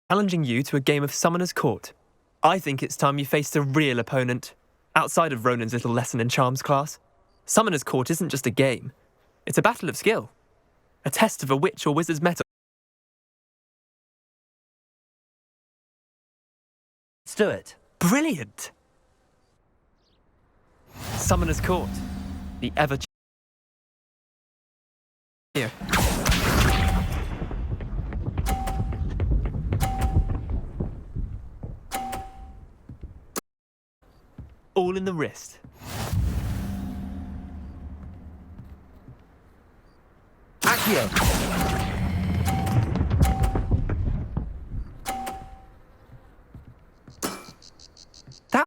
challenging you to a game of Summoner's Court. I think it's time you faced a real opponent, outside of Ronan's little lesson in charms class. Summoner's Court isn't just a game. It's a battle of skill. A test of a witch or wizard's mettle. Let's do it. Brilliant! Summoner's Court. The ever... Here. All in the wrist. Accio! That...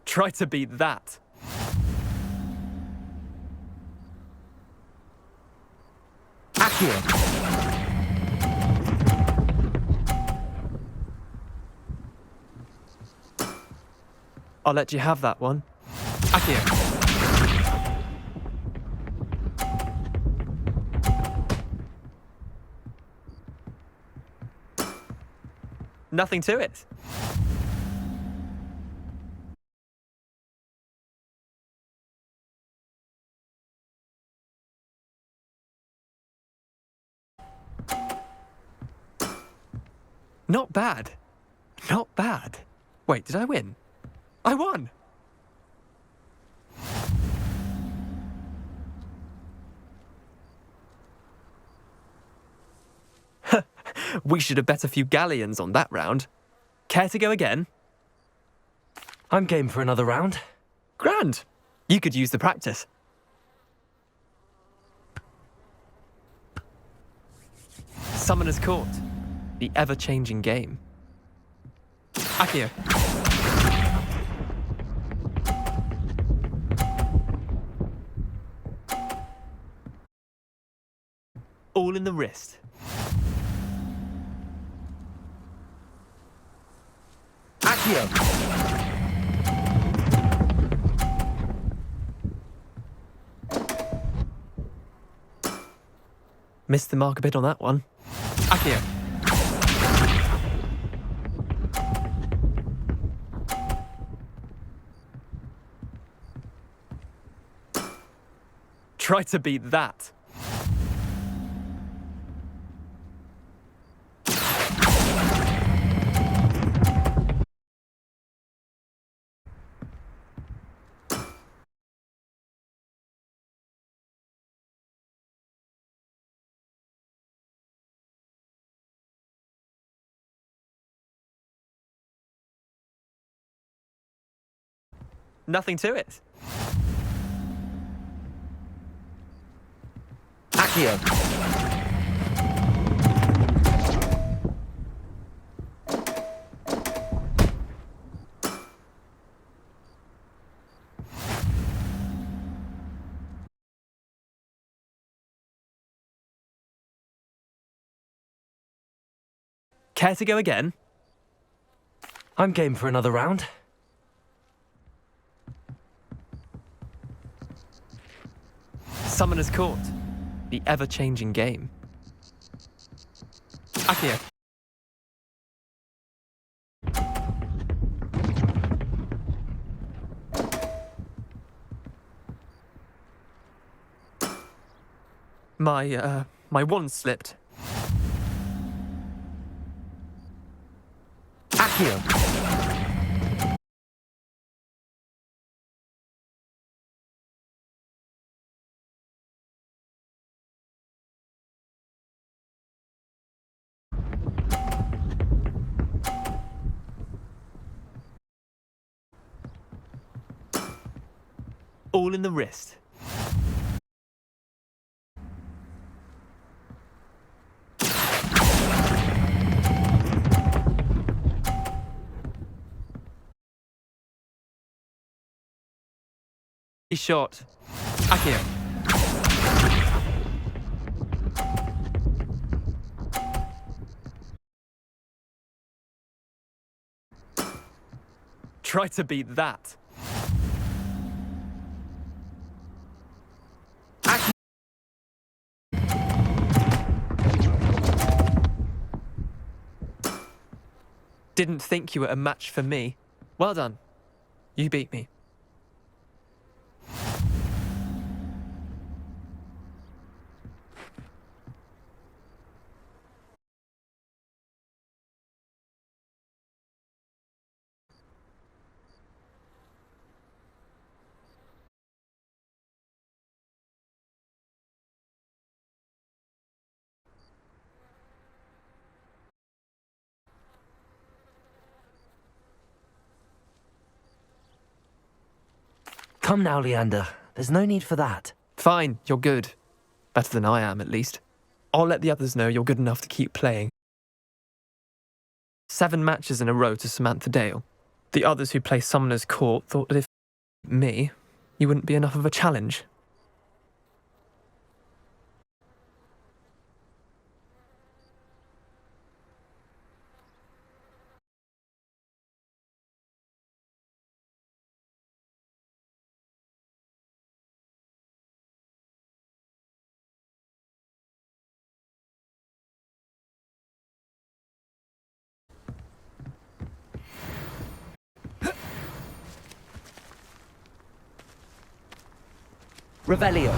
Try to beat that. Accio! I'll let you have that one. Accio. Nothing to it. Not bad. Not bad. Wait, did I win? I won! We should have bet a few galleons on that round. Care to go again? I'm game for another round. Grand! You could use the practice. Summoner's Court. The ever-changing game. Accio. All in the wrist. Accio! Missed the mark a bit on that one. Accio. Try to beat that. Nothing to it. Accio! Care to go again? I'm game for another round. Summoner's Court. The ever-changing game. Accio. My wand slipped. Accio! All in the wrist. Shot. Accio. Try to beat that. Didn't think you were a match for me. Well done. You beat me. Come now, Leander. There's no need for that. Fine, you're good. Better than I am, at least. I'll let the others know you're good enough to keep playing. 7 matches in a row to Samantha Dale. The others who play Summoner's Court thought that if me, you wouldn't be enough of a challenge. Revelio.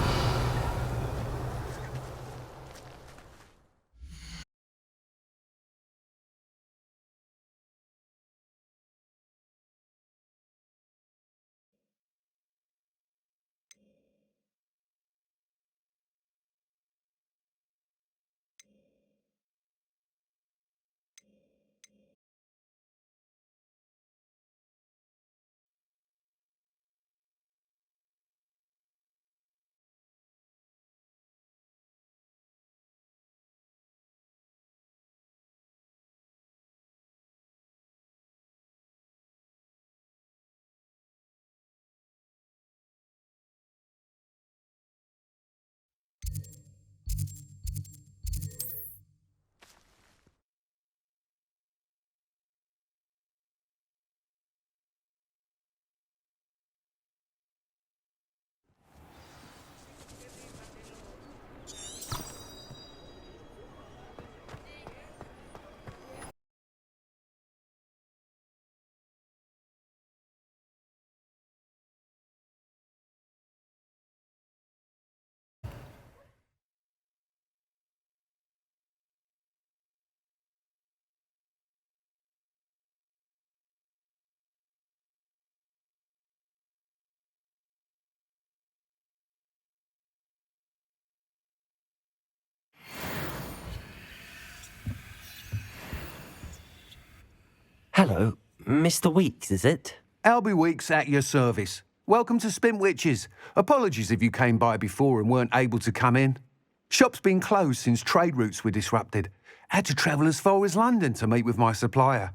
Hello, Mr. Weeks, is it? Albie Weeks at your service. Welcome to Spintwitches. Apologies if you came by before and weren't able to come in. Shop's been closed since trade routes were disrupted. Had to travel as far as London to meet with my supplier.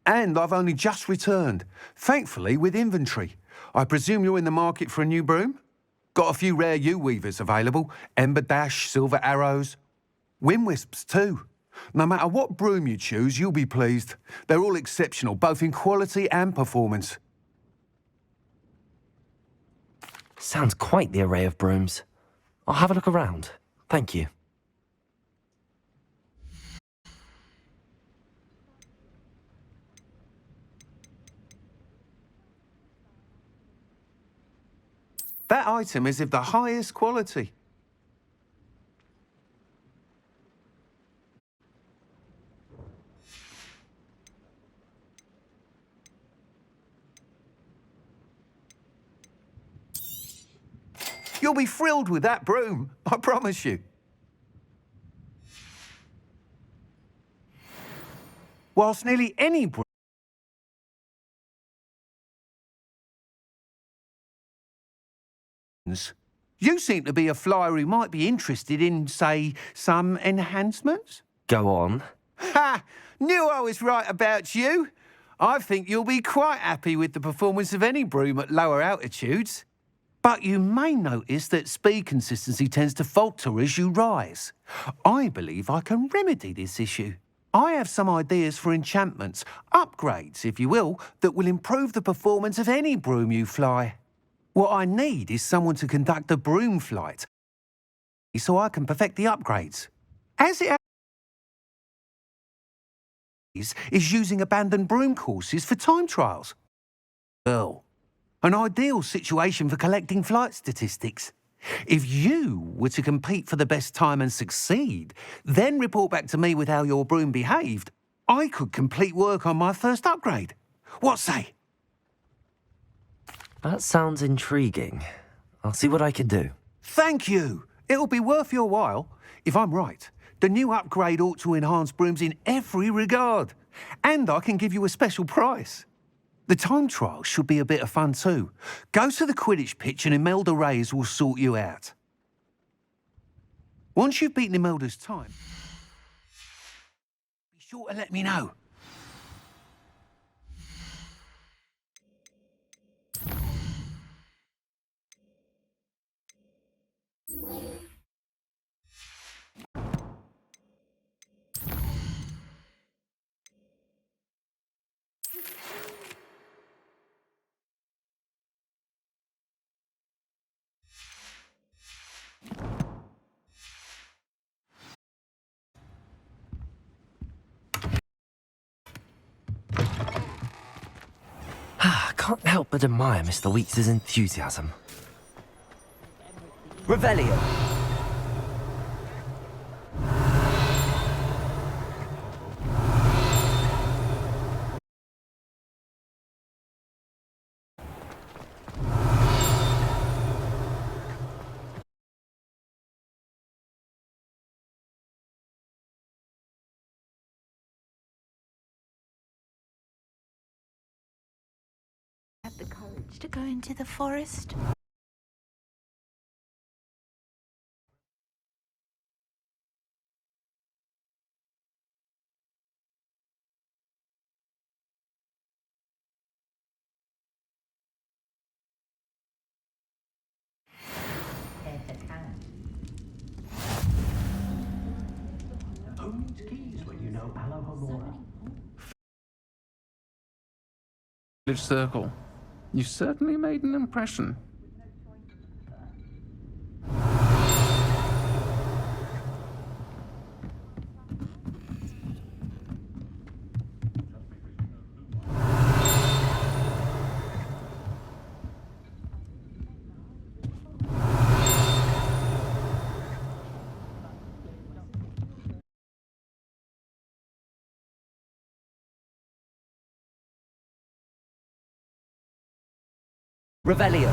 And I've only just returned, thankfully with inventory. I presume you're in the market for a new broom? Got a few rare U-weavers available. Ember Dash, Silver Arrows. Wind Wisps too. No matter what broom you choose, you'll be pleased. They're all exceptional, both in quality and performance. Sounds quite the array of brooms. I'll have a look around. Thank you. That item is of the highest quality. You'll be thrilled with that broom, I promise you. Whilst nearly any broom you seem to be a flyer who might be interested in, say, some enhancements? Go on. Ha! Knew I was right about you. I think you'll be quite happy with the performance of any broom at lower altitudes. But you may notice that speed consistency tends to falter as you rise. I believe I can remedy this issue. I have some ideas for enchantments, upgrades, if you will, that will improve the performance of any broom you fly. What I need is someone to conduct a broom flight so I can perfect the upgrades. As it is using abandoned broom courses for time trials. Well, an ideal situation for collecting flight statistics. If you were to compete for the best time and succeed, then report back to me with how your broom behaved, I could complete work on my first upgrade. What say? That sounds intriguing. I'll see what I can do. Thank you. It'll be worth your while. If I'm right, the new upgrade ought to enhance brooms in every regard. And I can give you a special price. The time trial should be a bit of fun too. Go to the Quidditch pitch and Imelda Reyes will sort you out. Once you've beaten Imelda's time, be sure to let me know. I can't help but admire Mr. Weeks' enthusiasm. Revelio. Have the courage to go into the forest? Village circle. You certainly made an impression. Revelio.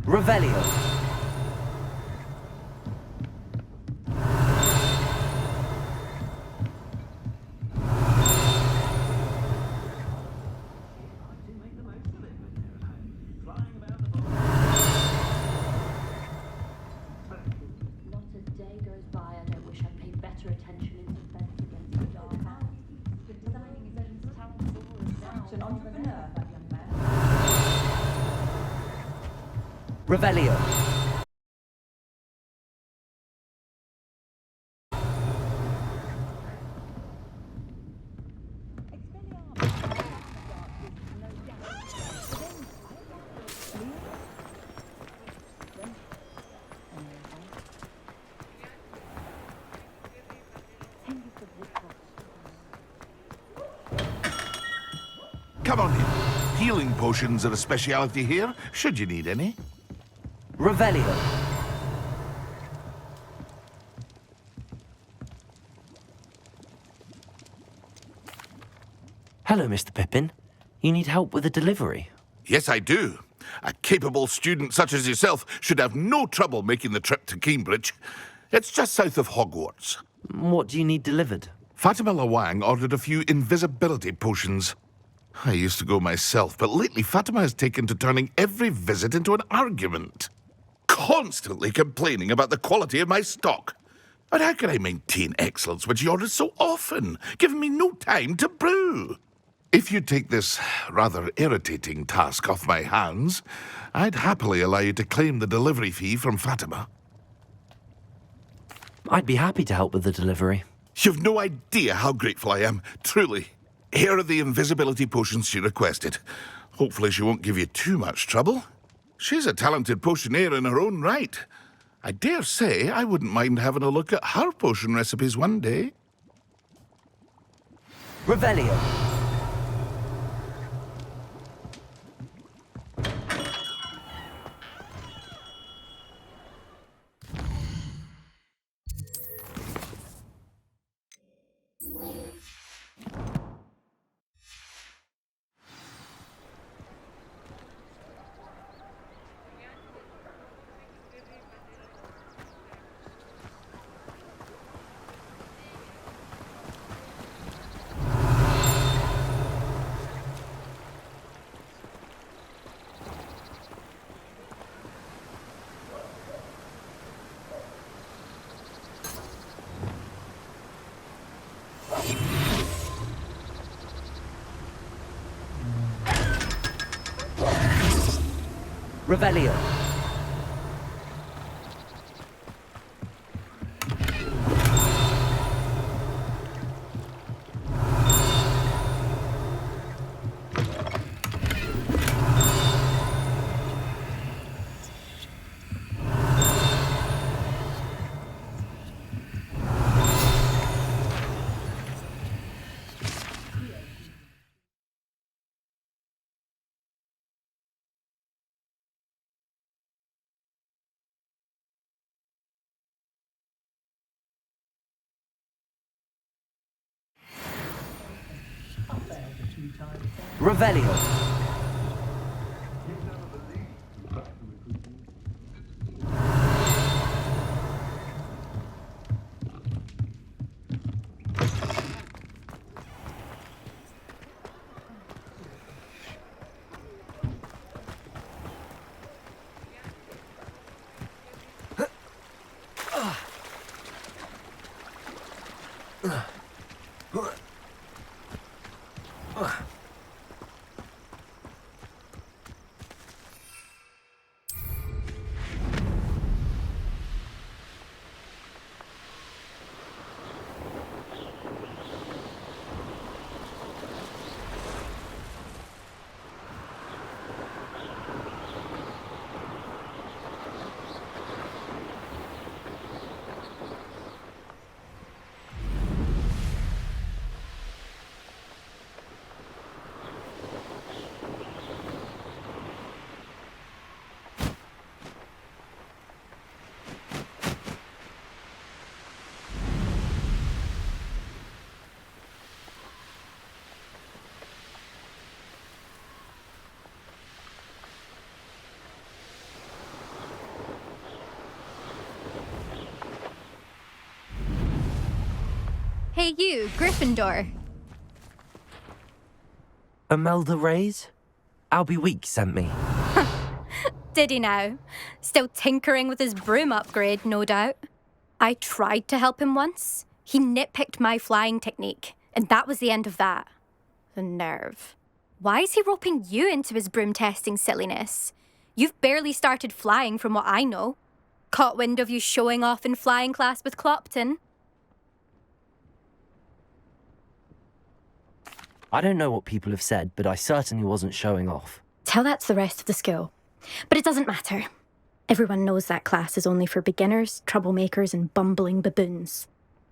Revelio. Not a day goes by I don't wish I'd paid better attention in defense against the dark arts. Designing his own town floor is now an entrepreneur, that young man. Revelio. Come on in. Healing potions are a speciality here, should you need any. Revelio. Hello, Mr. Pippin. You need help with a delivery? Yes, I do. A capable student such as yourself should have no trouble making the trip to Cambridge. It's just south of Hogwarts. What do you need delivered? Fatima Lawang ordered a few invisibility potions. I used to go myself, but lately Fatima has taken to turning every visit into an argument. Constantly complaining about the quality of my stock. But how can I maintain excellence when she orders so often, giving me no time to brew? If you take this rather irritating task off my hands, I'd happily allow you to claim the delivery fee from Fatima. I'd be happy to help with the delivery. You've no idea how grateful I am, truly. Here are the invisibility potions she requested. Hopefully she won't give you too much trouble. She's a talented potioneer in her own right. I dare say I wouldn't mind having a look at her potion recipes one day. Revelio. Revelio. Revelio. Hey you, Gryffindor. Imelda Reyes? Albie Week sent me. Did he now? Still tinkering with his broom upgrade, no doubt. I tried to help him once. He nitpicked my flying technique, and that was the end of that. The nerve. Why is he roping you into his broom testing silliness? You've barely started flying from what I know. Caught wind of you showing off in flying class with Clopton. I don't know what people have said, but I certainly wasn't showing off. Tell that to the rest of the school. But it doesn't matter. Everyone knows that class is only for beginners, troublemakers, and bumbling baboons.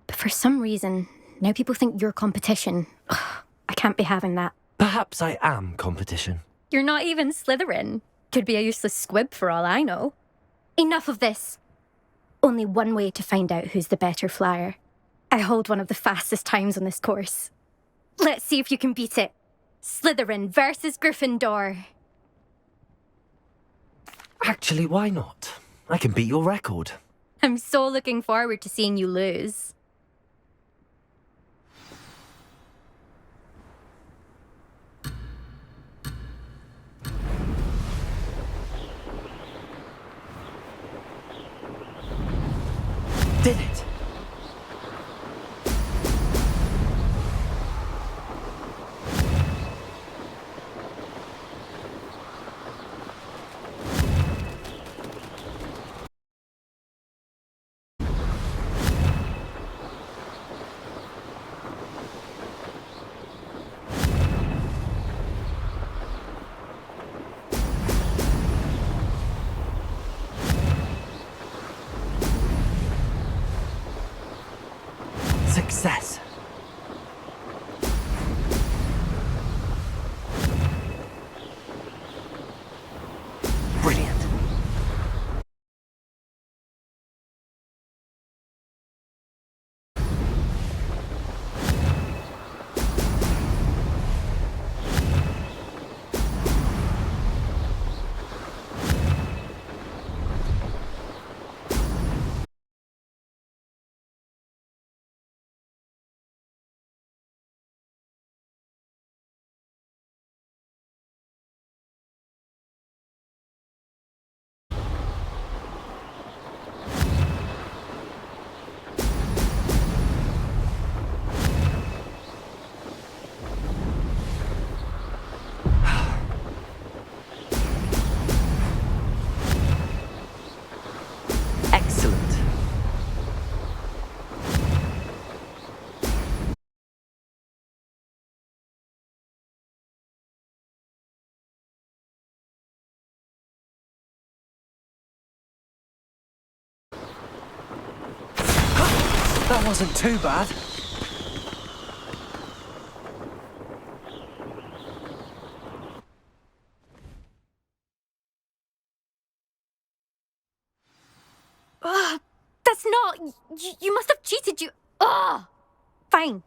But for some reason, now people think you're competition. Ugh, I can't be having that. Perhaps I am competition. You're not even Slytherin. Could be a useless squib for all I know. Enough of this. Only one way to find out who's the better flyer. I hold one of the fastest times on this course. Let's see if you can beat it. Slytherin versus Gryffindor. Actually, why not? I can beat your record. I'm so looking forward to seeing you lose. Did it? Success. Brilliant. Excellent. That wasn't too bad. Ugh, that's not. You must have cheated. Ugh. Fine.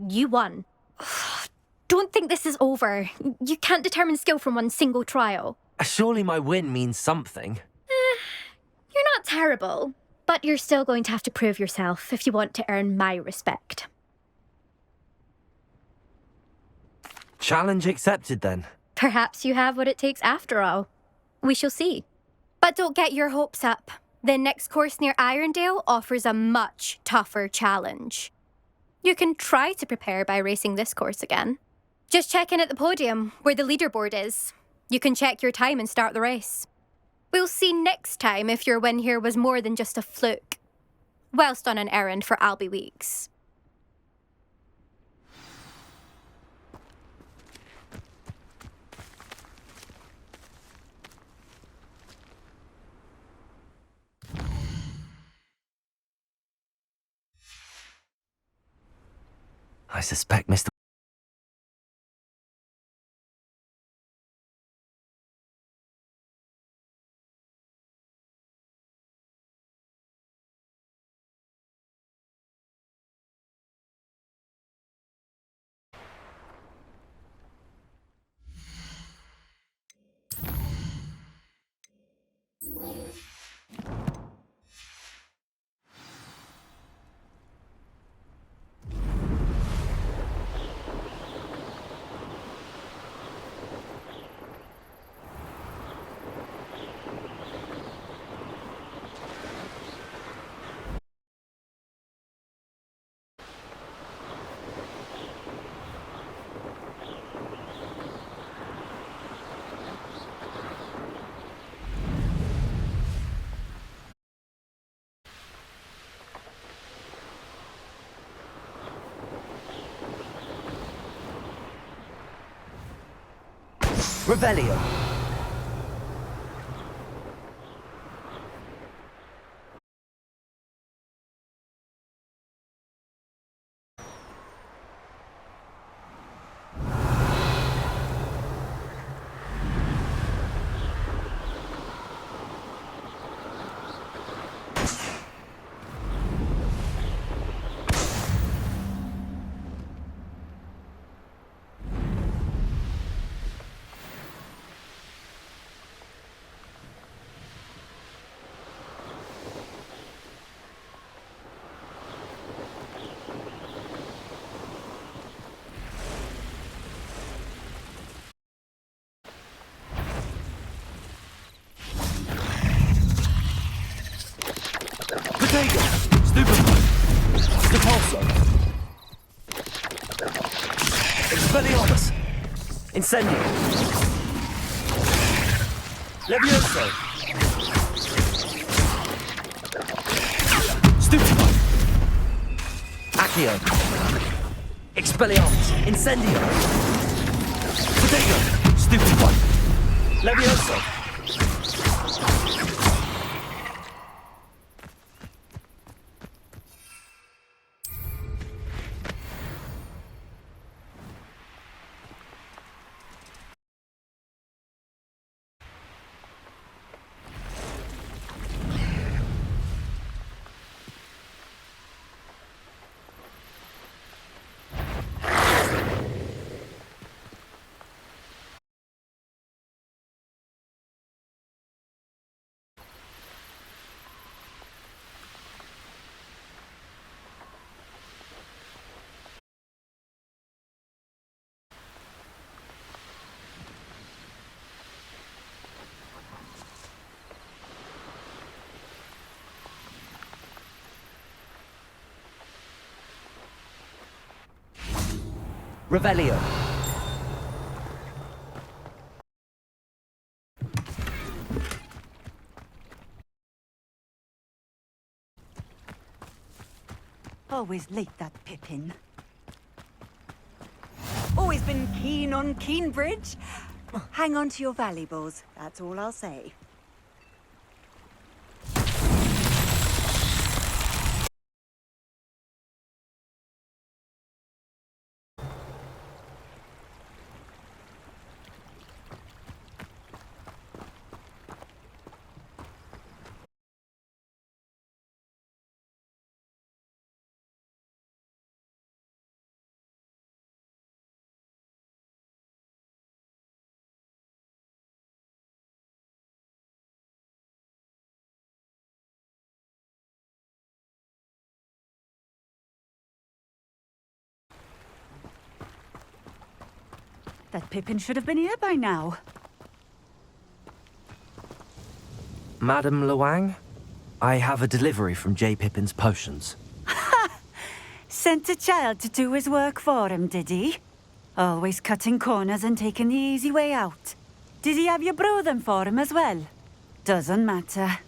You won. Ugh, don't think this is over. You can't determine skill from one single trial. Surely my win means something. You're not terrible, but you're still going to have to prove yourself if you want to earn my respect. Challenge accepted then. Perhaps you have what it takes after all. We shall see. But don't get your hopes up. The next course near Irondale offers a much tougher challenge. You can try to prepare by racing this course again. Just check in at the podium, where the leaderboard is. You can check your time and start the race. We'll see next time if your win here was more than just a fluke. Whilst on an errand for Albie Weeks. I suspect Mr. Revelio. Stupefy! Repulso! Expelliarmus! Incendio! Levioso! Stupefy! Accio! Expelliarmus! Incendio! Protego! Stupefy! Levioso! Revelio. Always late, that Pippin. Always been keen on Keenbridge. Hang on to your valuables, that's all I'll say. That Pippin should have been here by now. Madam Luang, I have a delivery from J. Pippin's potions. Sent a child to do his work for him, did he? Always cutting corners and taking the easy way out. Did he have you brew them for him as well? Doesn't matter.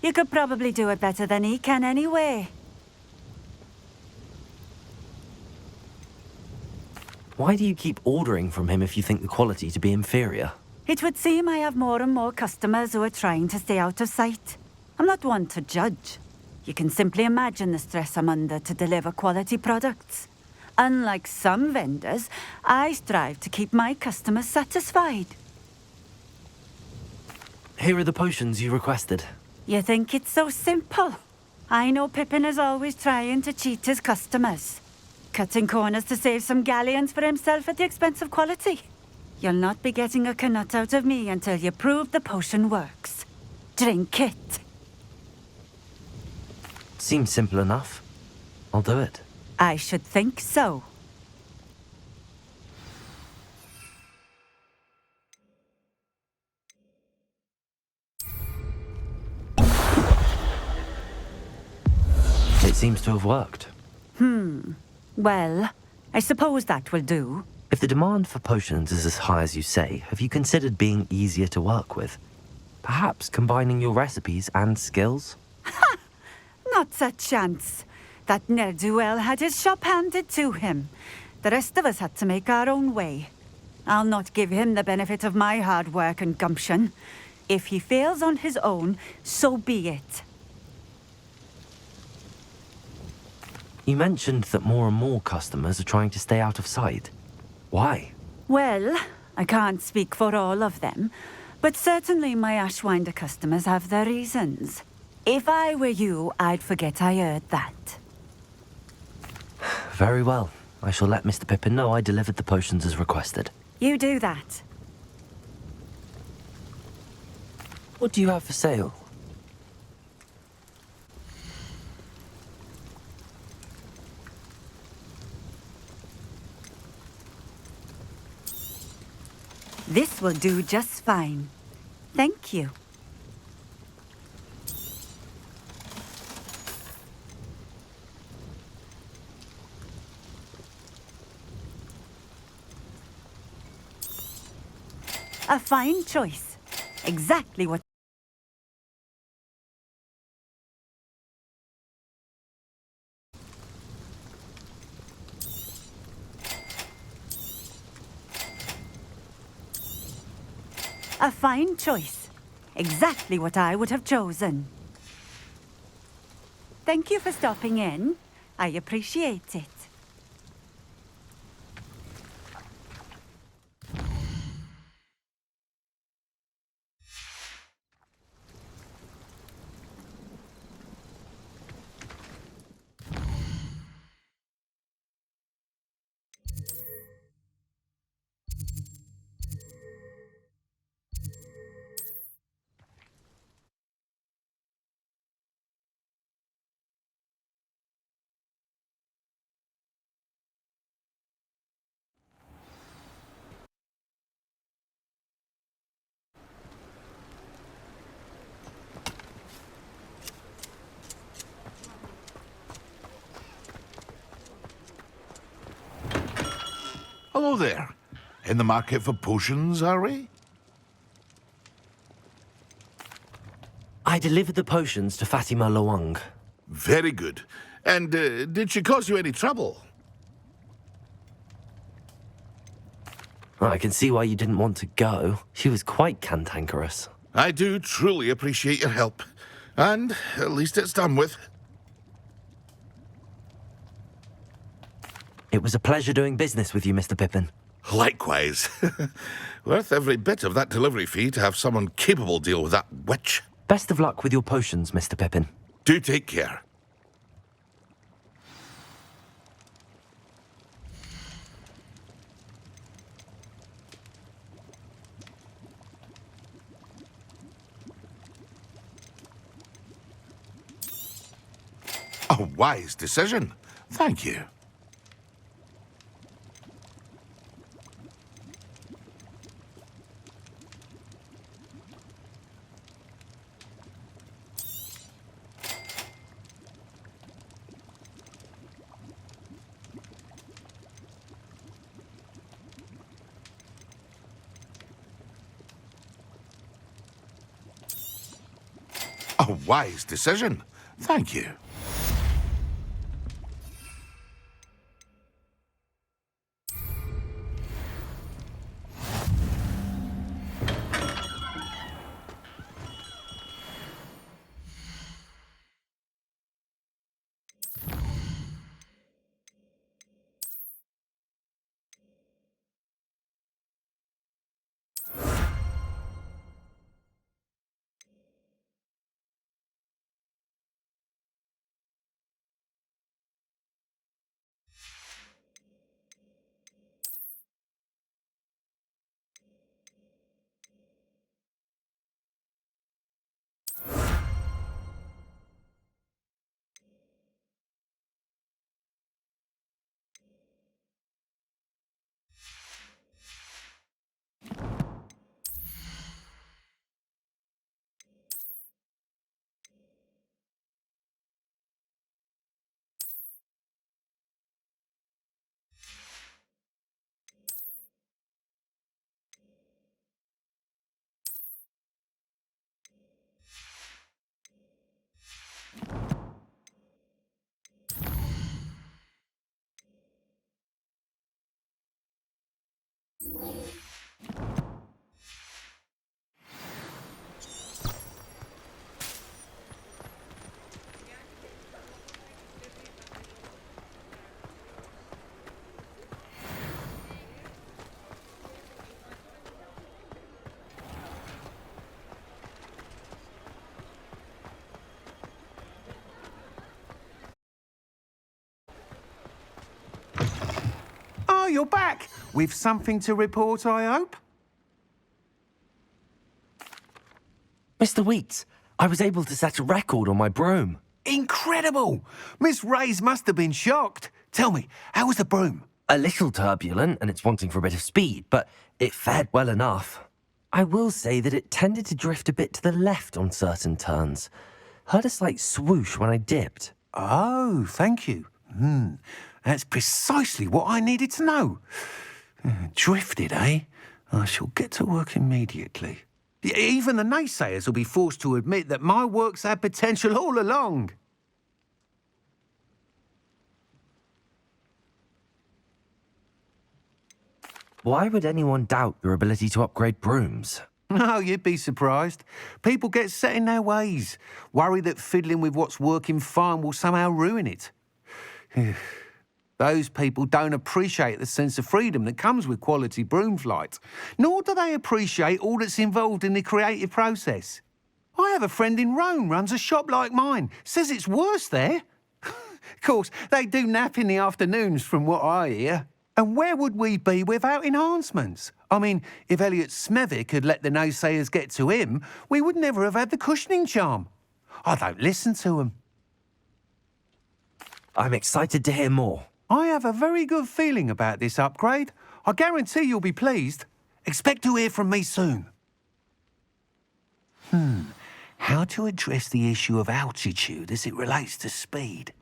You could probably do it better than he can anyway. Why do you keep ordering from him if you think the quality to be inferior? It would seem I have more and more customers who are trying to stay out of sight. I'm not one to judge. You can simply imagine the stress I'm under to deliver quality products. Unlike some vendors, I strive to keep my customers satisfied. Here are the potions you requested. You think it's so simple? I know Pippin is always trying to cheat his customers. Cutting corners to save some galleons for himself at the expense of quality. You'll not be getting a canut out of me until you prove the potion works. Drink it. Seems simple enough. I'll do it. I should think so. It seems to have worked. Well, I suppose that will do. If the demand for potions is as high as you say, have you considered being easier to work with? Perhaps combining your recipes and skills? Not a chance. That ne'er-do-well had his shop handed to him. The rest of us had to make our own way. I'll not give him the benefit of my hard work and gumption. If he fails on his own, so be it. You mentioned that more and more customers are trying to stay out of sight. Why? Well, I can't speak for all of them, but certainly my Ashwinder customers have their reasons. If I were you, I'd forget I heard that. Very well. I shall let Mr. Pippin know I delivered the potions as requested. You do that. What do you have for sale? This will do just fine. Thank you. A fine choice. Exactly what... A fine choice. Exactly what I would have chosen. Thank you for stopping in. I appreciate it. Hello there. In the market for potions, are we? I delivered the potions to Fatima Lawang. Very good. And did she cause you any trouble? I can see why you didn't want to go. She was quite cantankerous. I do truly appreciate your help. And at least it's done with. It was a pleasure doing business with you, Mr. Pippin. Likewise. Worth every bit of that delivery fee to have someone capable deal with that witch. Best of luck with your potions, Mr. Pippin. Do take care. A wise decision. Thank you. A wise decision. Thank you. Oh, you're back. With something to report, I hope? Mr. Weeks, I was able to set a record on my broom. Incredible! Miss Reyes must have been shocked. Tell me, how was the broom? A little turbulent, and it's wanting for a bit of speed, but it fared well enough. I will say that it tended to drift a bit to the left on certain turns. Heard a slight swoosh when I dipped. Oh, thank you. That's precisely what I needed to know. Drifted, eh? I shall get to work immediately. Even the naysayers will be forced to admit that my work's had potential all along. Why would anyone doubt your ability to upgrade brooms? No, you'd be surprised. People get set in their ways, worry that fiddling with what's working fine will somehow ruin it. Those people don't appreciate the sense of freedom that comes with quality broom flight, nor do they appreciate all that's involved in the creative process. I have a friend in Rome runs a shop like mine, says it's worse there. Of course, they do nap in the afternoons from what I hear. And where would we be without enhancements? I mean, if Elliot Smethwick had let the naysayers get to him, we would never have had the cushioning charm. I don't listen to them. I'm excited to hear more. I have a very good feeling about this upgrade. I guarantee you'll be pleased. Expect to hear from me soon. How to address the issue of altitude as it relates to speed?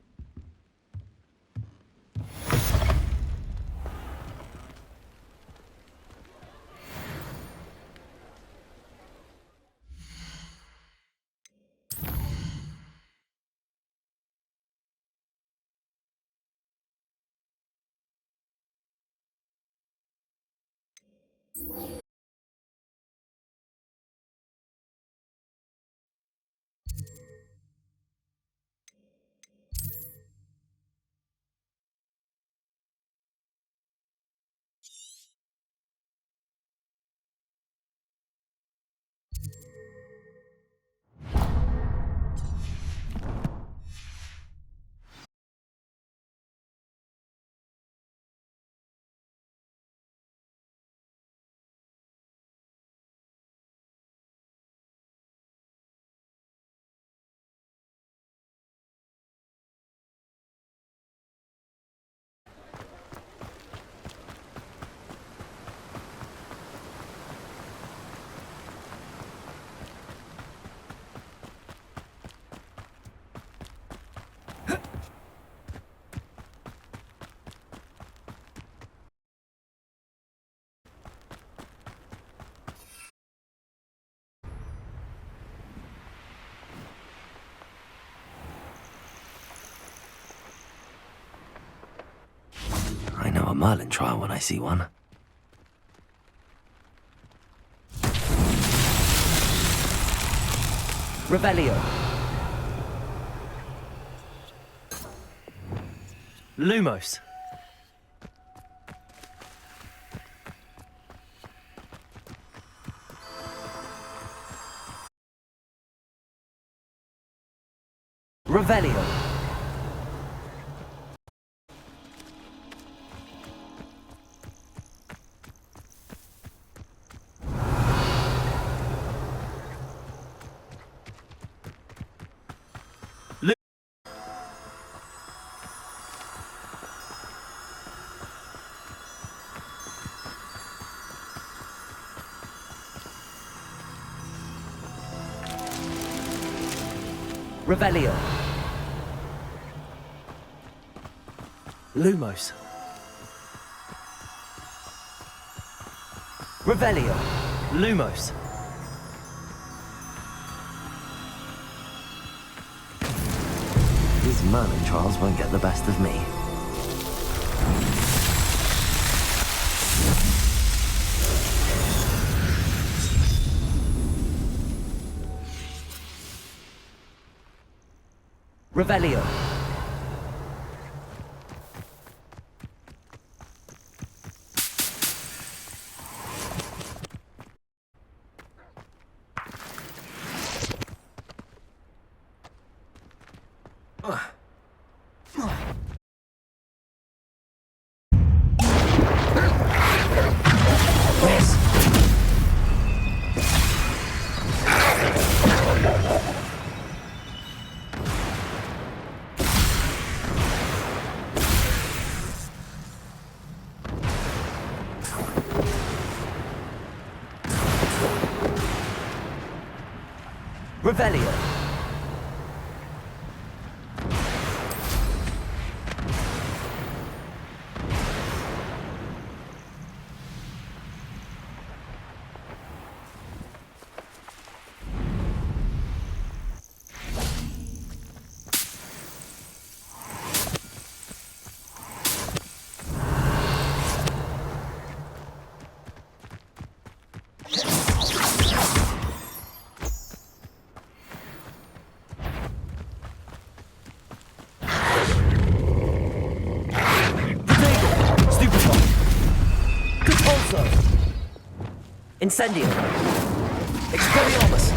I know a Merlin trial when I see one. Revelio. Lumos. Revelio. Revelio. Lumos. Revelio. Lumos. These Merlin trials won't get the best of me. Revelio. Revelio. Incendio. Expelliarmus.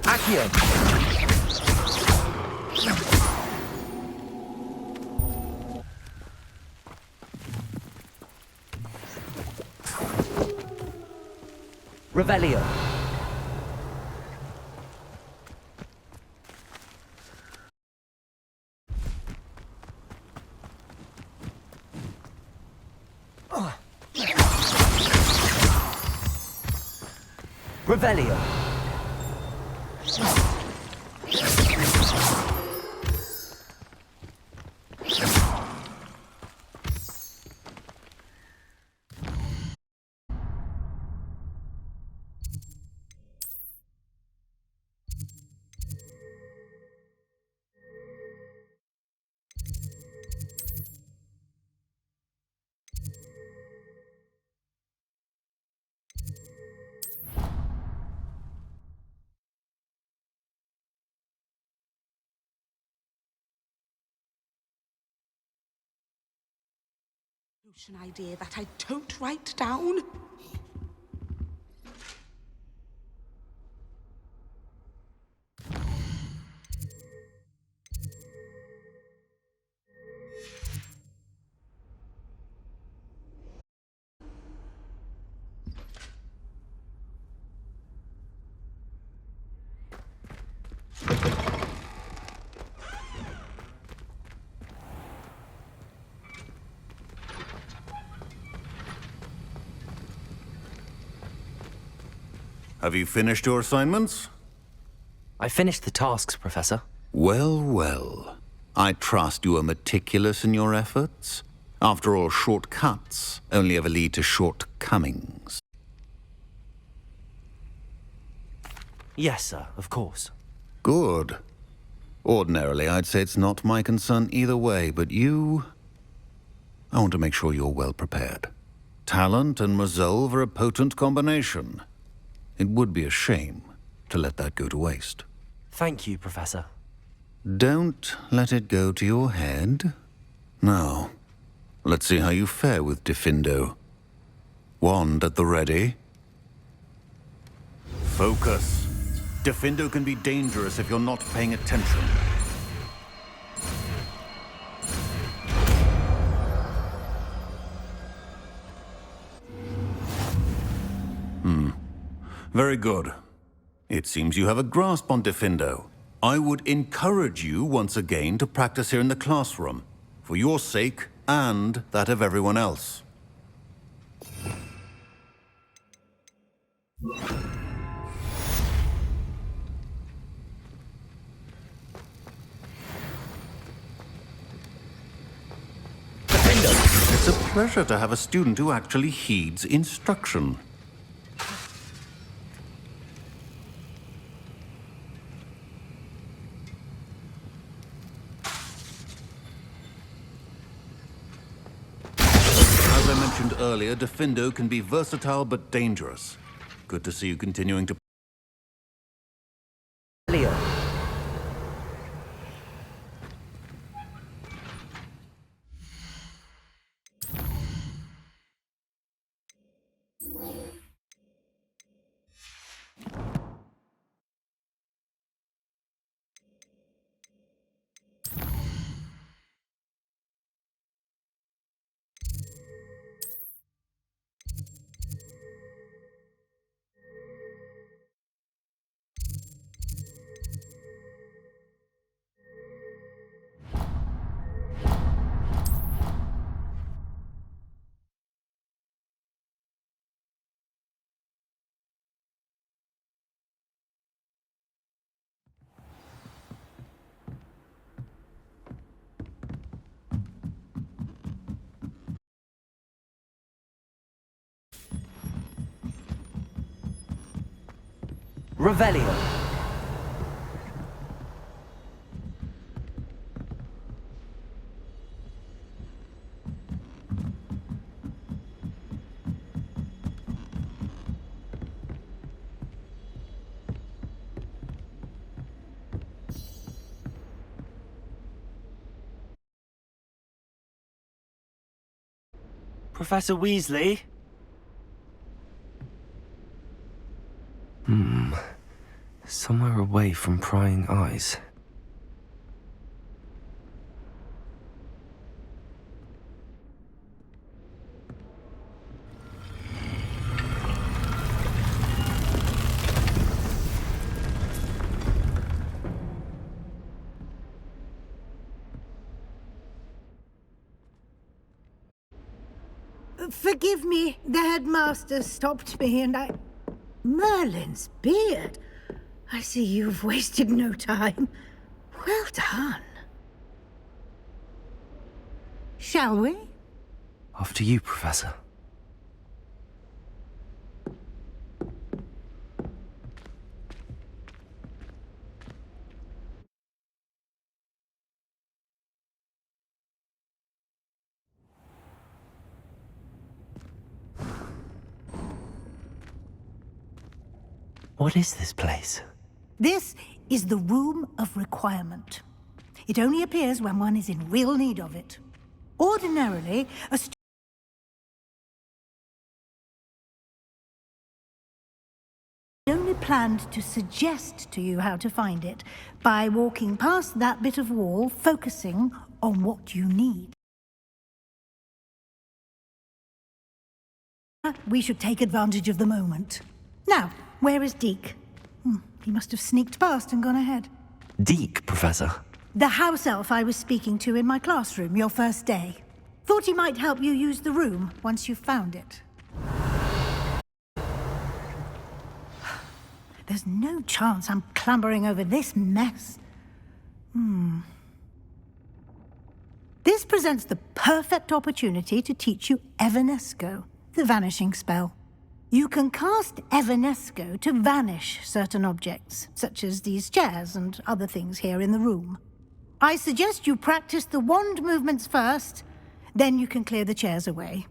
Accio. Revelio. Revelio. An idea that I don't write down. Have you finished your assignments? I finished the tasks, Professor. Well, well. I trust you are meticulous in your efforts. After all, shortcuts only ever lead to shortcomings. Yes, sir, of course. Good. Ordinarily, I'd say it's not my concern either way, but you... I want to make sure you're well prepared. Talent and resolve are a potent combination. It would be a shame to let that go to waste. Thank you, Professor. Don't let it go to your head. Now, let's see how you fare with Diffindo. Wand at the ready. Focus. Diffindo can be dangerous if you're not paying attention. Very good. It seems you have a grasp on Diffindo. I would encourage you once again to practice here in the classroom, for your sake and that of everyone else. It's a pleasure to have a student who actually heeds instruction. As I mentioned earlier, Diffindo can be versatile but dangerous. Good to see you continuing to... Leo. Revelio. Professor Weasley? Somewhere away from prying eyes. Forgive me, the headmaster stopped me and I... Merlin's beard. I see you've wasted no time. Well done. Shall we? After you, Professor. What is this place? This is the Room of Requirement. It only appears when one is in real need of it. Ordinarily, a only planned to suggest to you how to find it by walking past that bit of wall, focusing on what you need. We should take advantage of the moment. Now, where is Deke? He must have sneaked past and gone ahead. Deke, Professor. The house elf I was speaking to in my classroom your first day. Thought he might help you use the room once you found it. There's no chance I'm clambering over this mess. This presents the perfect opportunity to teach you Evanesco, the vanishing spell. You can cast Evanesco to vanish certain objects, such as these chairs and other things here in the room. I suggest you practice the wand movements first, then you can clear the chairs away.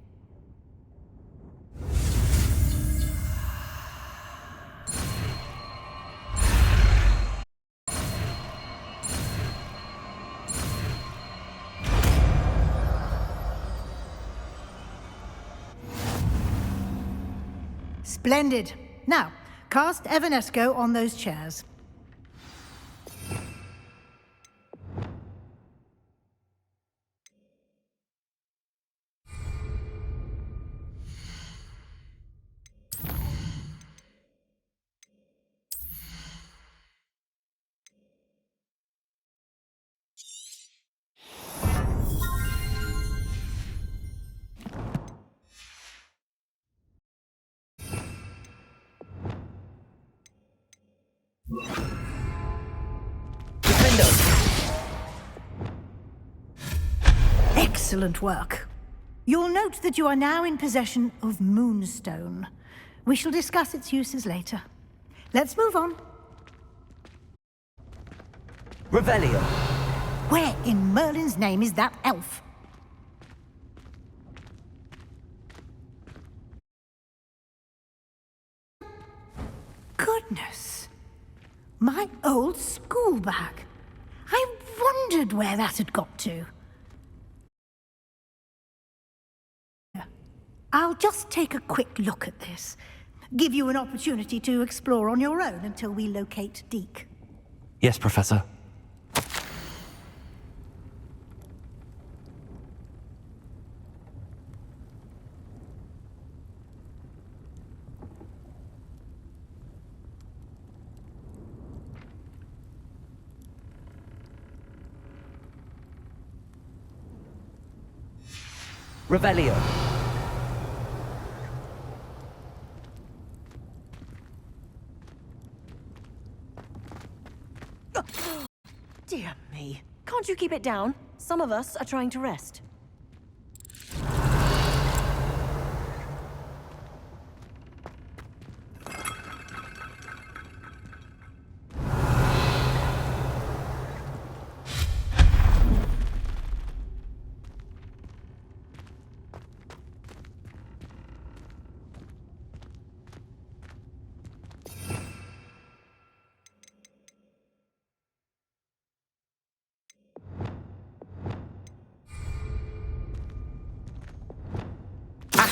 Splendid. Now, cast Evanesco on those chairs. Excellent work. You'll note that you are now in possession of Moonstone. We shall discuss its uses later. Let's move on. Revelio. Where in Merlin's name is that elf? Goodness. My old school bag. I wondered where that had got to. I'll just take a quick look at this. Give you an opportunity to explore on your own until we locate Deke. Yes, Professor. Revelio. Dear me. Can't you keep it down? Some of us are trying to rest.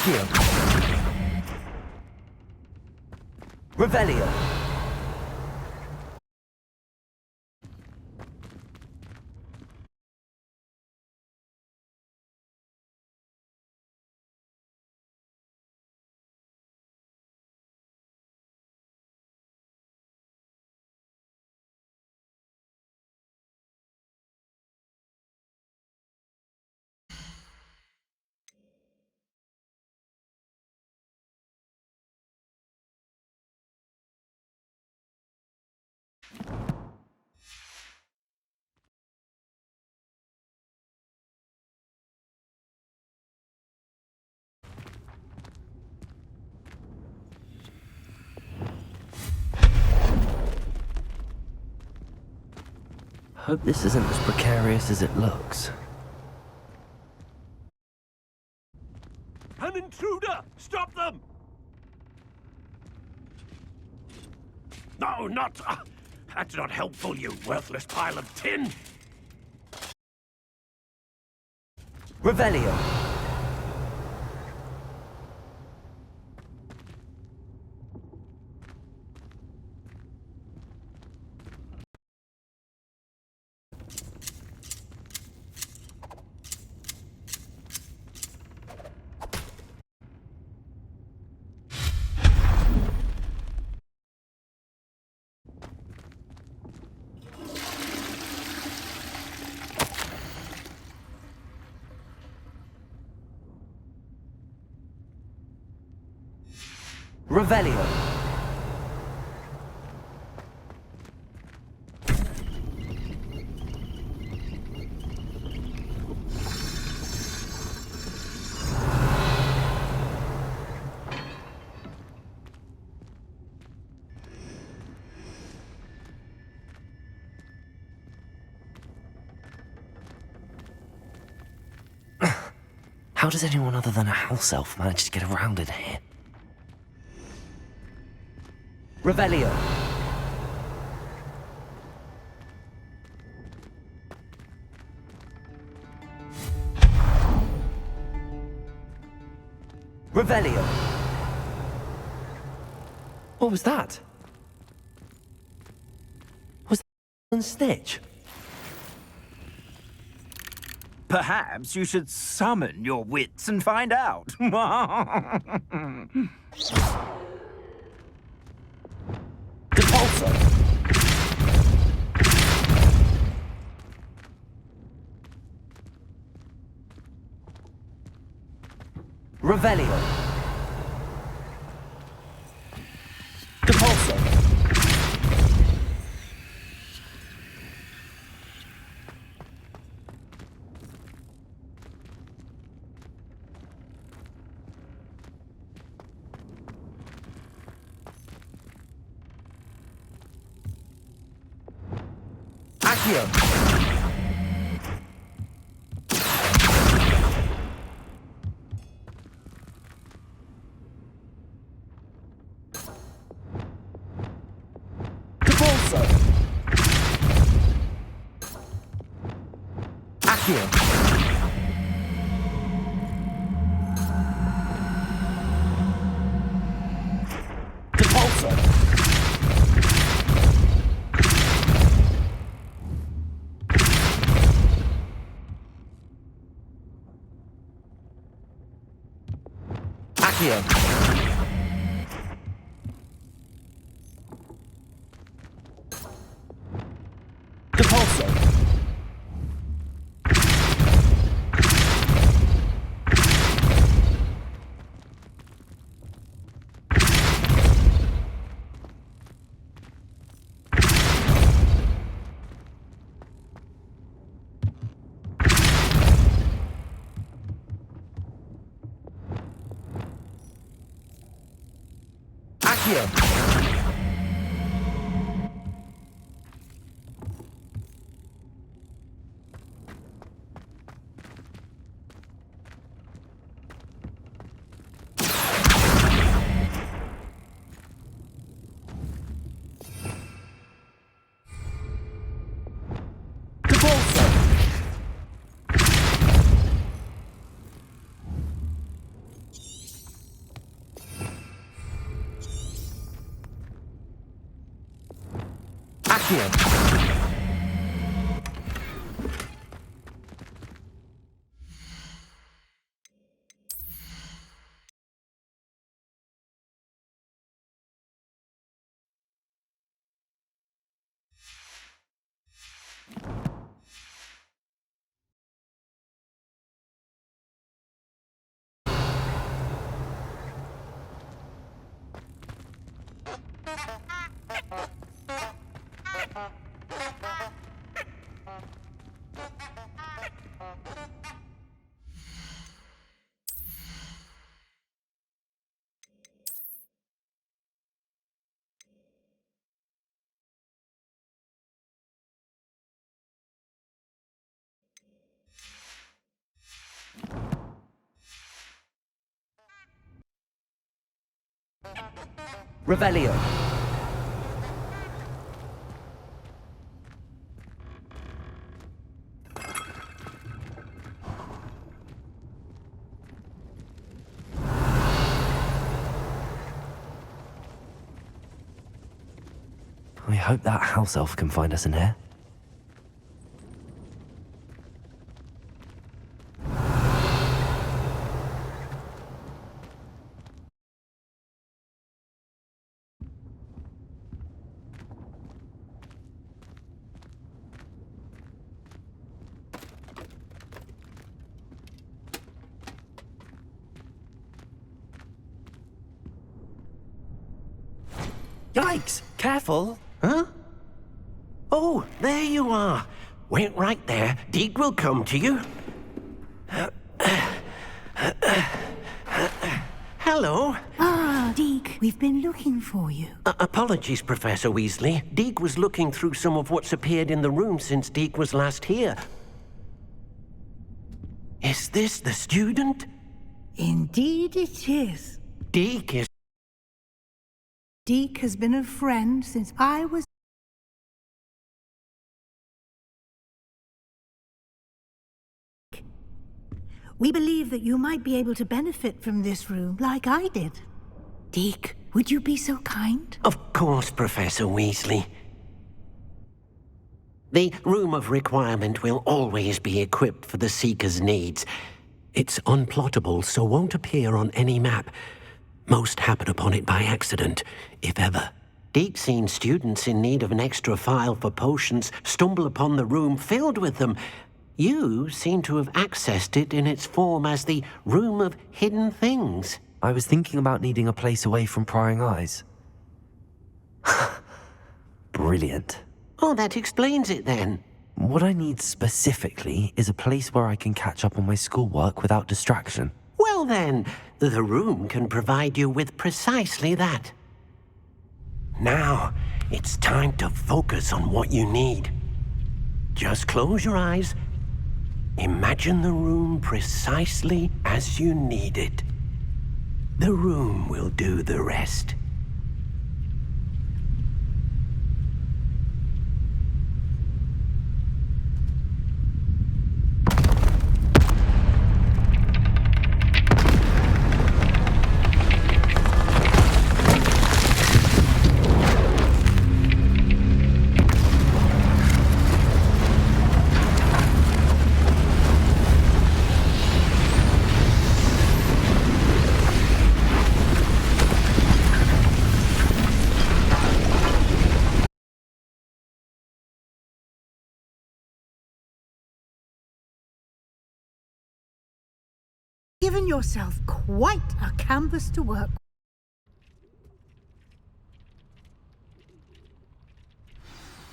Accio. Revelio. Hope this isn't as precarious as it looks. An intruder! Stop them! No, not... that's not helpful, you worthless pile of tin! Revelio. Revelio. How does anyone other than a house elf manage to get around in here? Revelio. Revelio. What was that? Was that Stitch? Perhaps you should summon your wits and find out. Depulso. Revelio. Depulso. Accio. Depulso. Accio. Depulso. Accio. Depulso. Accio. Depulso. here. Revelio. I hope that house elf can find us in here. Yikes! Careful! Huh? Oh, there you are. Wait right there. Deke will come to you. Hello. Ah, Deke, we've been looking for you. Apologies, Professor Weasley. Deke was looking through some of what's appeared in the room since Deke was last here. Is this the student? Indeed it is. Deke is... Deke has been a friend since I was... We believe that you might be able to benefit from this room like I did. Deke, would you be so kind? Of course, Professor Weasley. The Room of Requirement will always be equipped for the Seeker's needs. It's unplottable, so won't appear on any map. Most happen upon it by accident, if ever. Deke's seen students in need of an extra file for potions stumble upon the room filled with them. You seem to have accessed it in its form as the Room of Hidden Things. I was thinking about needing a place away from prying eyes. Brilliant. Oh, that explains it then. What I need specifically is a place where I can catch up on my schoolwork without distraction. Well then, the room can provide you with precisely that. Now, it's time to focus on what you need. Just close your eyes. Imagine the room precisely as you need it. The room will do the rest. Given yourself quite a canvas to work with.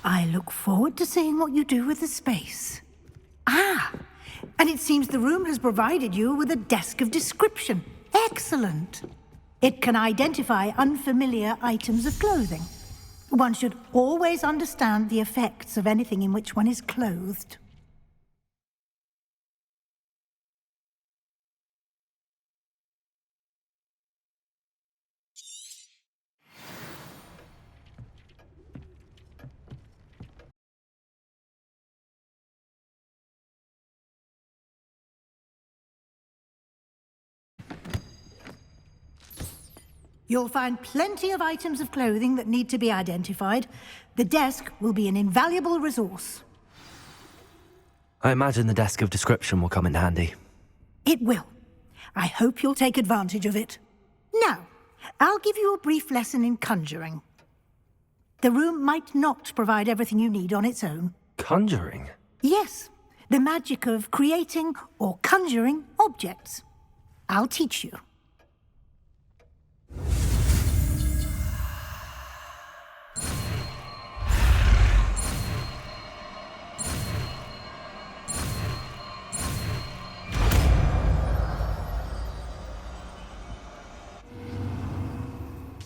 I look forward to seeing what you do with the space. Ah, and it seems the room has provided you with a desk of description. Excellent. It can identify unfamiliar items of clothing. One should always understand the effects of anything in which one is clothed. You'll find plenty of items of clothing that need to be identified. The desk will be an invaluable resource. I imagine the desk of description will come in handy. It will. I hope you'll take advantage of it. Now, I'll give you a brief lesson in conjuring. The room might not provide everything you need on its own. Conjuring? Yes, the magic of creating or conjuring objects. I'll teach you.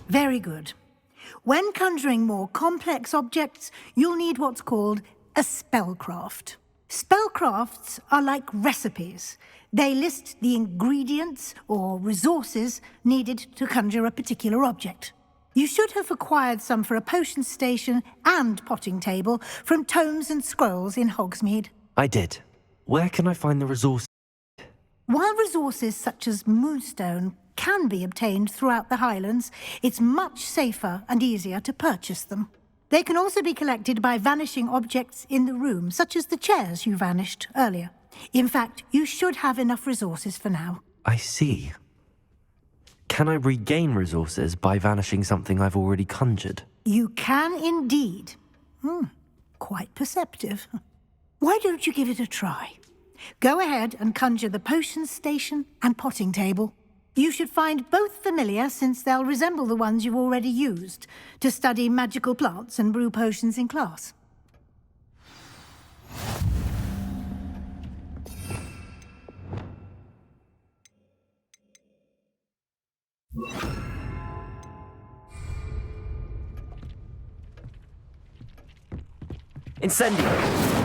Very good. When conjuring more complex objects, you'll need what's called a spellcraft. Spellcrafts are like recipes. They list the ingredients or resources needed to conjure a particular object. You should have acquired some for a potion station and potting table from tomes and scrolls in Hogsmeade. I did. Where can I find the resources? While resources such as moonstone can be obtained throughout the Highlands, it's much safer and easier to purchase them. They can also be collected by vanishing objects in the room, such as the chairs you vanished earlier. In fact, you should have enough resources for now. I see. Can I regain resources by vanishing something I've already conjured? You can indeed. Quite perceptive. Why don't you give it a try? Go ahead and conjure the potion station and potting table. You should find both familiar, since they'll resemble the ones you've already used to study magical plants and brew potions in class. Incendio!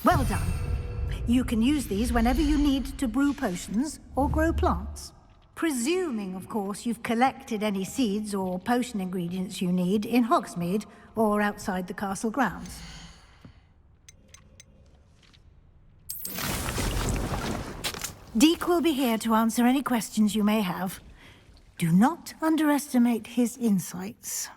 Well done. You can use these whenever you need to brew potions or grow plants. Presuming, of course, you've collected any seeds or potion ingredients you need in Hogsmeade or outside the castle grounds. Deek will be here to answer any questions you may have. Do not underestimate his insights.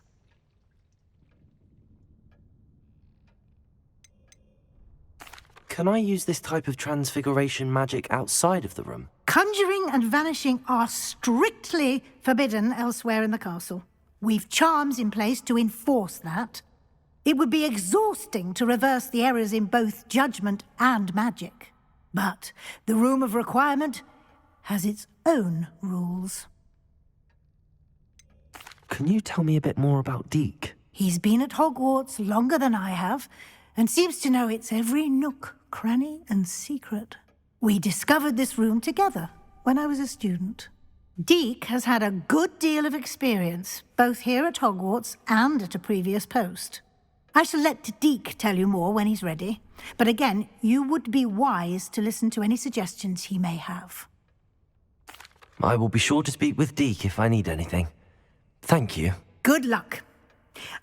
Can I use this type of transfiguration magic outside of the room? Conjuring and vanishing are strictly forbidden elsewhere in the castle. We've charms in place to enforce that. It would be exhausting to reverse the errors in both judgment and magic. But the Room of Requirement has its own rules. Can you tell me a bit more about Deek? He's been at Hogwarts longer than I have, and seems to know its every nook, cranny, and secret. We discovered this room together when I was a student. Deek has had a good deal of experience, both here at Hogwarts and at a previous post. I shall let Deek tell you more when he's ready, but again, you would be wise to listen to any suggestions he may have. I will be sure to speak with Deek if I need anything. Thank you. Good luck.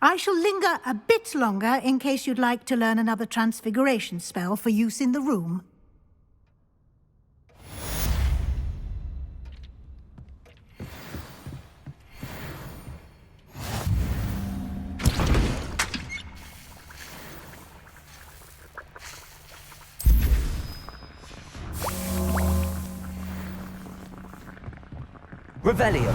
I shall linger a bit longer in case you'd like to learn another transfiguration spell for use in the room. Revelio.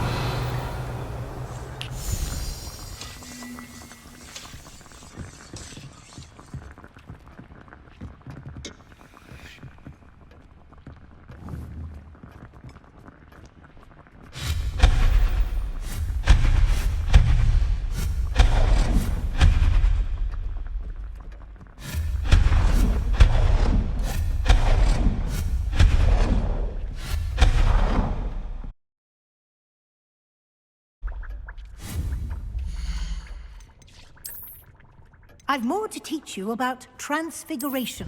I've more to teach you about transfiguration,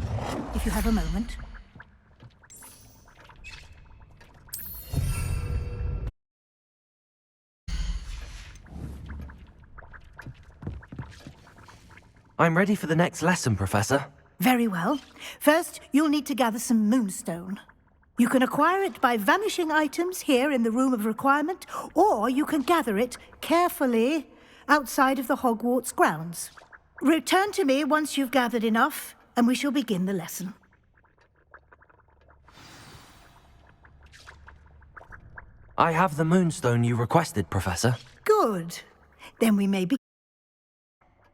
if you have a moment. I'm ready for the next lesson, Professor. Very well. First, you'll need to gather some moonstone. You can acquire it by vanishing items here in the Room of Requirement, or you can gather it carefully outside of the Hogwarts grounds. Return to me once you've gathered enough, and we shall begin the lesson. I have the moonstone you requested, Professor. Good. Then we may begin.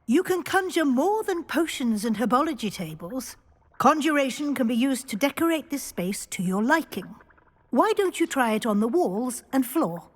You can conjure more than potions and herbology tables. Conjuration can be used to decorate this space to your liking. Why don't you try it on the walls and floor?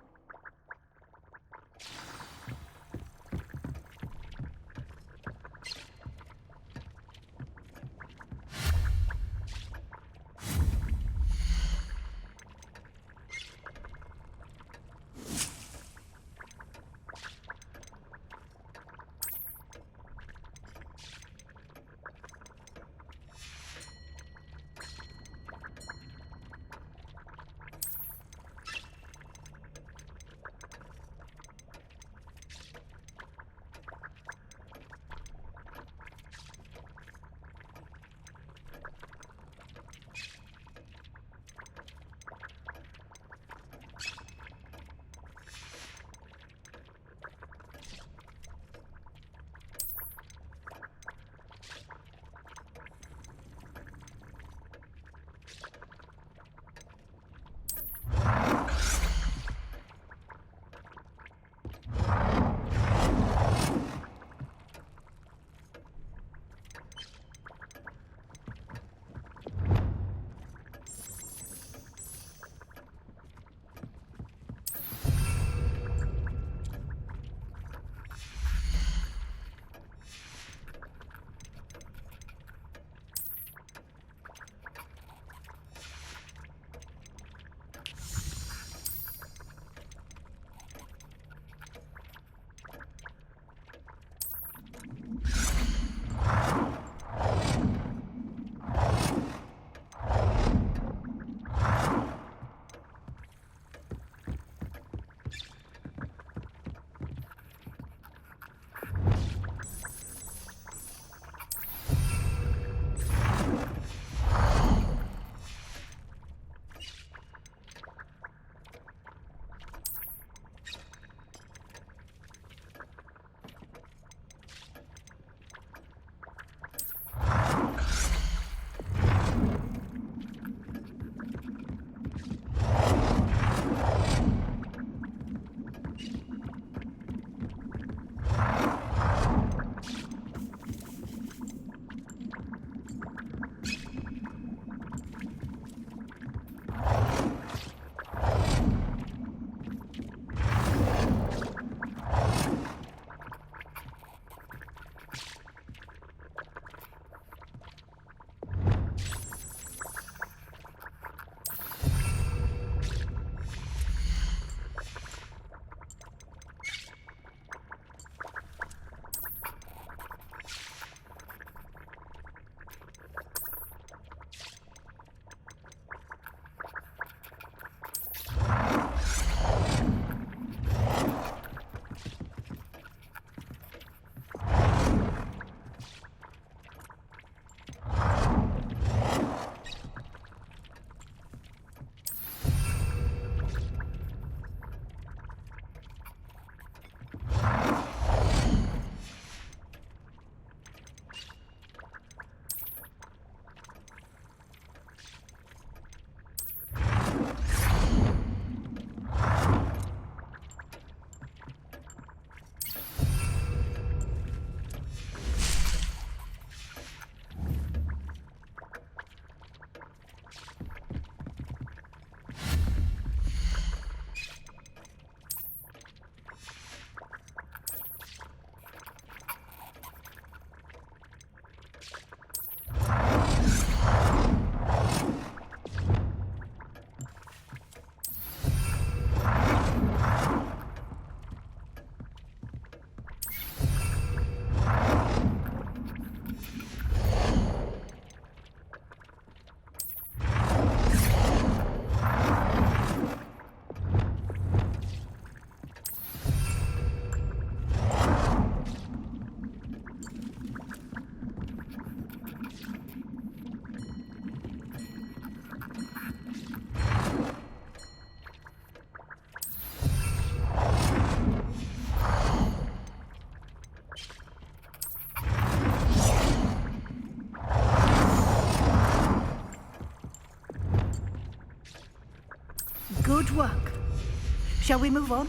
Shall we move on?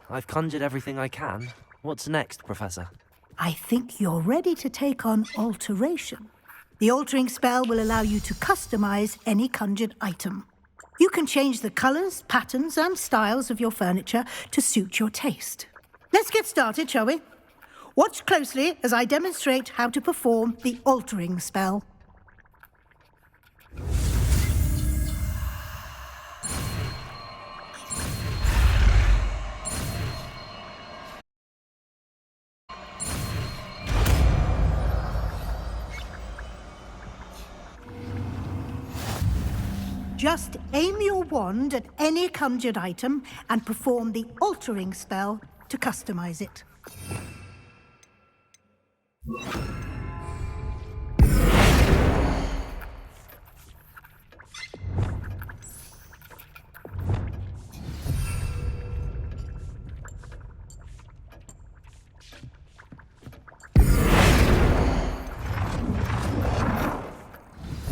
I've conjured everything I can. What's next, Professor? I think you're ready to take on alteration. The altering spell will allow you to customize any conjured item. You can change the colors, patterns, and styles of your furniture to suit your taste. Let's get started, shall we? Watch closely as I demonstrate how to perform the altering spell. Just aim your wand at any conjured item and perform the altering spell to customize it.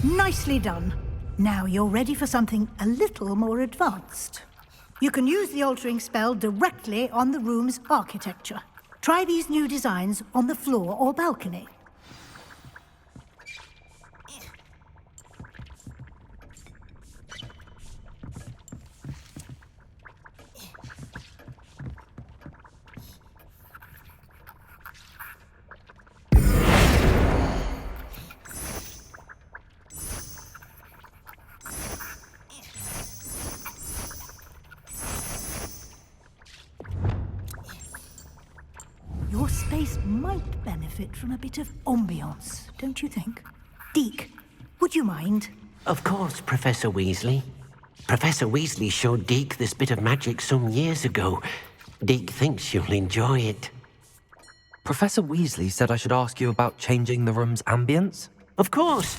Nicely done. Now you're ready for something a little more advanced. You can use the altering spell directly on the room's architecture. Try these new designs on the floor or balcony. Your space might benefit from a bit of ambiance, don't you think? Deke, would you mind? Of course, Professor Weasley. Professor Weasley showed Deke this bit of magic some years ago. Deke thinks you'll enjoy it. Professor Weasley said I should ask you about changing the room's ambience? Of course.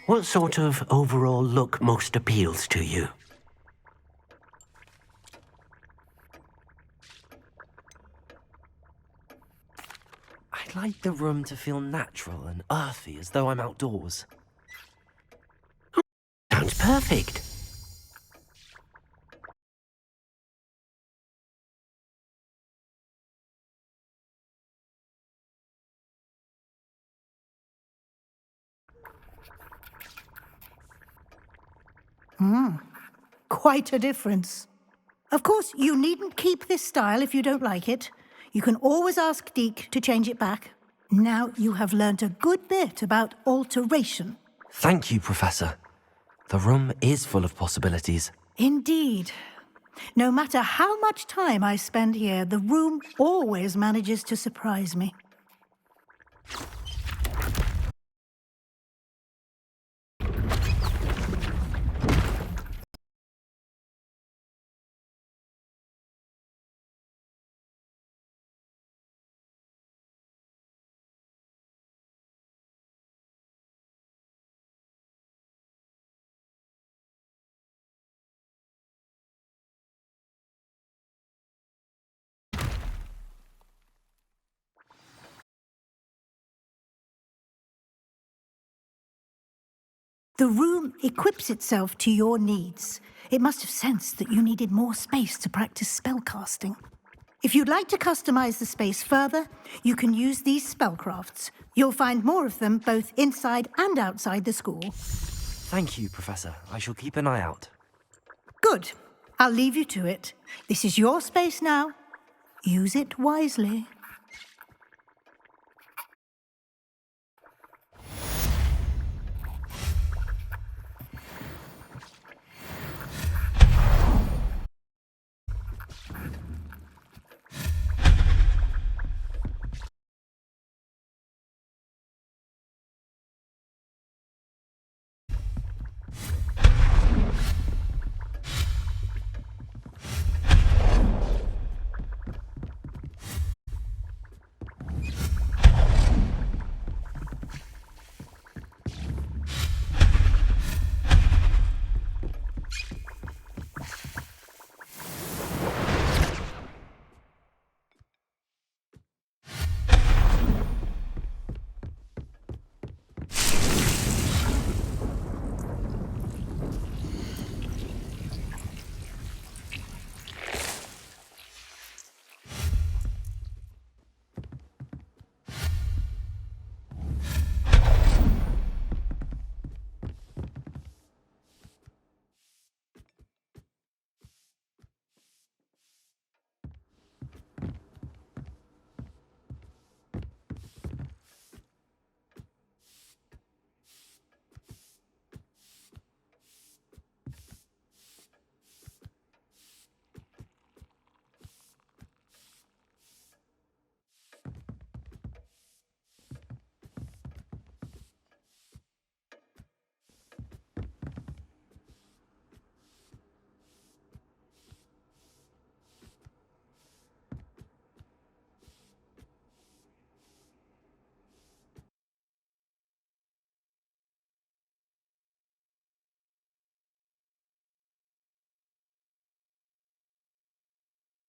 What sort of overall look most appeals to you? I'd like the room to feel natural and earthy, as though I'm outdoors. Sounds perfect. Quite a difference. Of course, you needn't keep this style if you don't like it. You can always ask Deke to change it back. Now you have learnt a good bit about alteration. Thank you, Professor. The room is full of possibilities. Indeed. No matter how much time I spend here, the room always manages to surprise me. The room equips itself to your needs. It must have sensed that you needed more space to practice spellcasting. If you'd like to customize the space further, you can use these spellcrafts. You'll find more of them both inside and outside the school. Thank you, Professor. I shall keep an eye out. Good. I'll leave you to it. This is your space now. Use it wisely.